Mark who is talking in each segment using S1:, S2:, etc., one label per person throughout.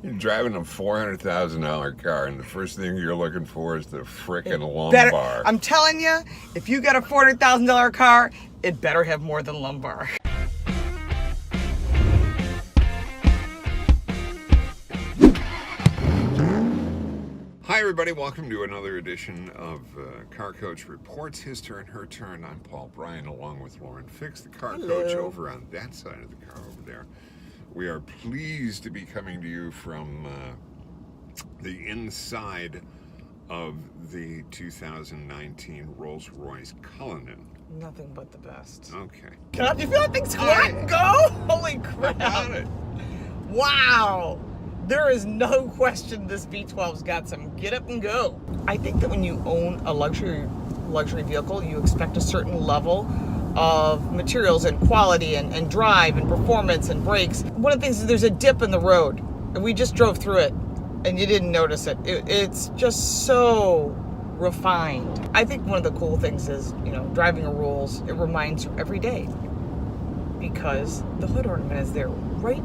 S1: You're driving a $400,000 car, and the first thing you're looking for is the frickin' lumbar.
S2: I'm telling you, if you got a $400,000 car, it better have more than lumbar.
S1: Hi everybody, welcome to another edition of Car Coach Reports. His turn, her turn. I'm Paul Bryan along with Lauren Fix, the car coach over on that side of the car over there. We are pleased to be coming to you from the inside of the 2019 Rolls Royce Cullinan.
S2: Nothing but the best.
S1: Okay.
S2: God, you feel that thing's hot? Go! Holy crap.
S1: I got it.
S2: Wow. There is no question this V12's got some get up and go. I think that when you own a luxury vehicle, you expect a certain level of materials and quality and drive and performance and brakes. One of the things is there's a dip in the road, and we just drove through it, and you didn't notice it. It's just so refined. I think one of the cool things is, driving a Rolls, it reminds you every day, because the hood ornament is there, right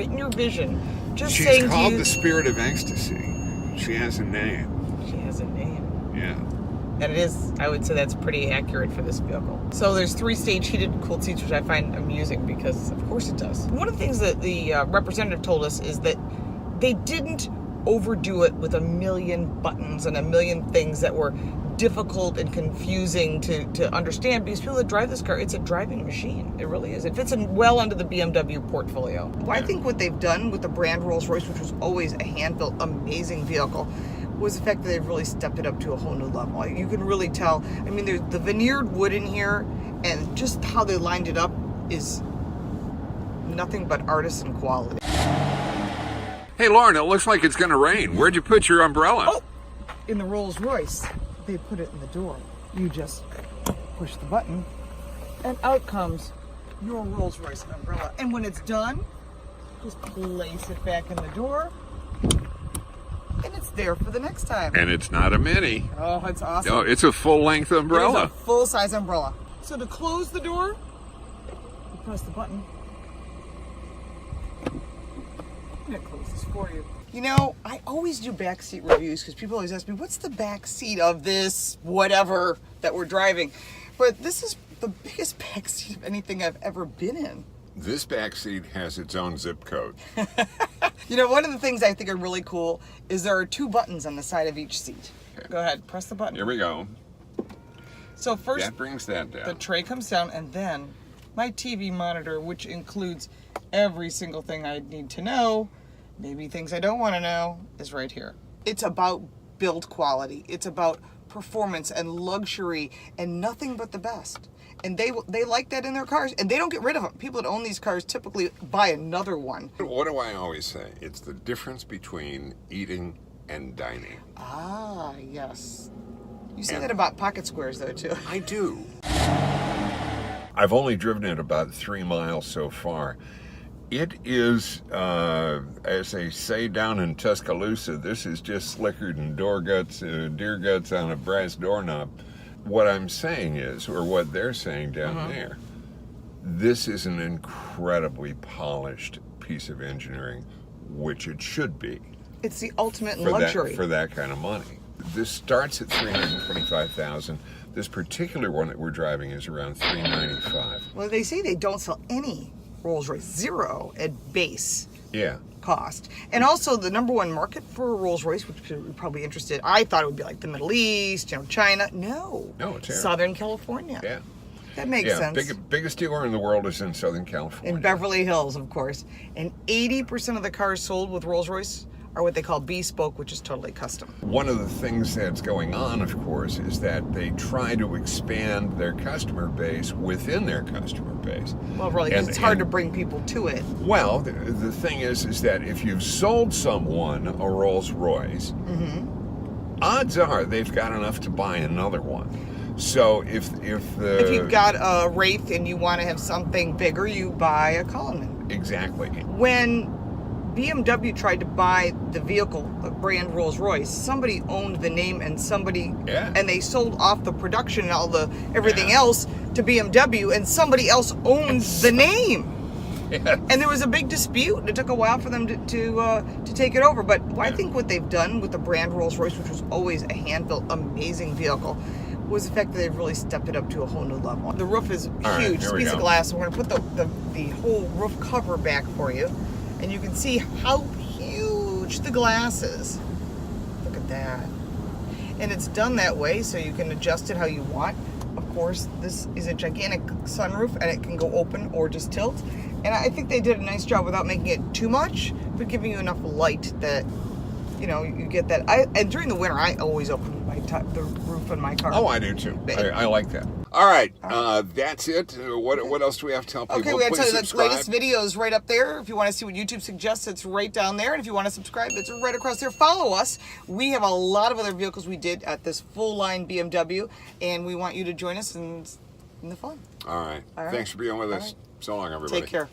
S2: in your vision.
S1: She's called the Spirit of Ecstasy. She has a name.
S2: She has a name.
S1: Yeah.
S2: And it is, I would say that's pretty accurate for this vehicle. So there's 3-stage heated and cooled seats, which I find amusing because of course it does. One of the things that the representative told us is that they didn't overdo it with a million buttons and a million things that were difficult and confusing to understand, because people that drive this car, it's a driving machine. It really is. It fits in well under the BMW portfolio. Well, I think what they've done with the brand Rolls Royce, which was always a hand-built, amazing vehicle, was the fact that they've really stepped it up to a whole new level. You can really tell. I mean, there's the veneered wood in here, and just how they lined it up is nothing but artisan quality.
S1: Hey, Lauren, it looks like it's going to rain. Where'd you put your umbrella?
S2: Oh, in the Rolls Royce. They put it in the door. You just push the button, and out comes your Rolls Royce umbrella. And when it's done, just place it back in the door, and it's there for the next time.
S1: And it's not a mini.
S2: Oh, it's awesome.
S1: No, it's a full-length umbrella.
S2: It's a full-size umbrella. So to close the door, you press the button, and it closes for you. I always do backseat reviews because people always ask me, what's the backseat of this whatever that we're driving? But this is the biggest backseat of anything I've ever been in.
S1: This backseat has its own zip code.
S2: One of the things I think are really cool is there are 2 buttons on the side of each seat. Okay. Go ahead, press the button.
S1: Here we go.
S2: So first,
S1: that brings that down.
S2: The tray comes down, and then my TV monitor, which includes every single thing I need to know, maybe things I don't want to know, is right here. It's about build quality. It's about performance and luxury and nothing but the best. And they like that in their cars, and they don't get rid of them. People that own these cars typically buy another one.
S1: What do I always say? It's the difference between eating and dining.
S2: Ah, yes. You say that about pocket squares, though, too.
S1: I do. I've only driven it about 3 miles so far. It is, as they say down in Tuscaloosa, this is just slicker than deer guts on a brass doorknob. What I'm saying is, or what they're saying down there, this is an incredibly polished piece of engineering, which it should be.
S2: It's the ultimate in luxury.
S1: For that kind of money. This starts at $325,000. This particular one that we're driving is around $395,000.
S2: Well, they say they don't sell any Rolls Royce, 0 at base cost. And also the number 1 market for Rolls Royce, which you're probably interested, I thought it would be like the Middle East, China. No,
S1: it's here.
S2: Southern California.
S1: Yeah.
S2: That makes sense.
S1: Biggest dealer in the world is in Southern California.
S2: In Beverly Hills, of course. And 80% of the cars sold with Rolls Royce are what they call bespoke, which is totally custom.
S1: One of the things that's going on, of course, is that they try to expand their customer base within their customer base.
S2: Well, really, because it's hard to bring people to it.
S1: Well, the thing is that if you've sold someone a Rolls Royce, odds are they've got enough to buy another one. So if
S2: you've got a Wraith and you want to have something bigger, you buy a Cullinan.
S1: Exactly.
S2: When BMW tried to buy the vehicle, the brand Rolls Royce, somebody owned the name and and they sold off the production and everything else to BMW, and somebody else owns the name. And there was a big dispute. It took a while for them to take it over. But I think what they've done with the brand Rolls Royce, which was always a hand-built, amazing vehicle, was the fact that they've really stepped it up to a whole new level. The roof is huge. It's a piece of glass. So we're going to put the whole roof cover back for you. And you can see how huge the glass is. Look at that. And it's done that way so you can adjust it how you want. Of course, this is a gigantic sunroof and it can go open or just tilt. And I think they did a nice job without making it too much, but giving you enough light that, you know, you get that. And during the winter, I always open the roof on my car.
S1: Oh, I do too. I like that. All right, that's it. What else do we have to tell people?
S2: Okay, we have to tell you
S1: subscribe.
S2: the latest video is right up there. If you want to see what YouTube suggests, it's right down there. And if you want to subscribe, it's right across there. Follow us. We have a lot of other vehicles we did at this full line BMW, and we want you to join us in the fun.
S1: All right. Thanks for being with us. So long, everybody.
S2: Take care.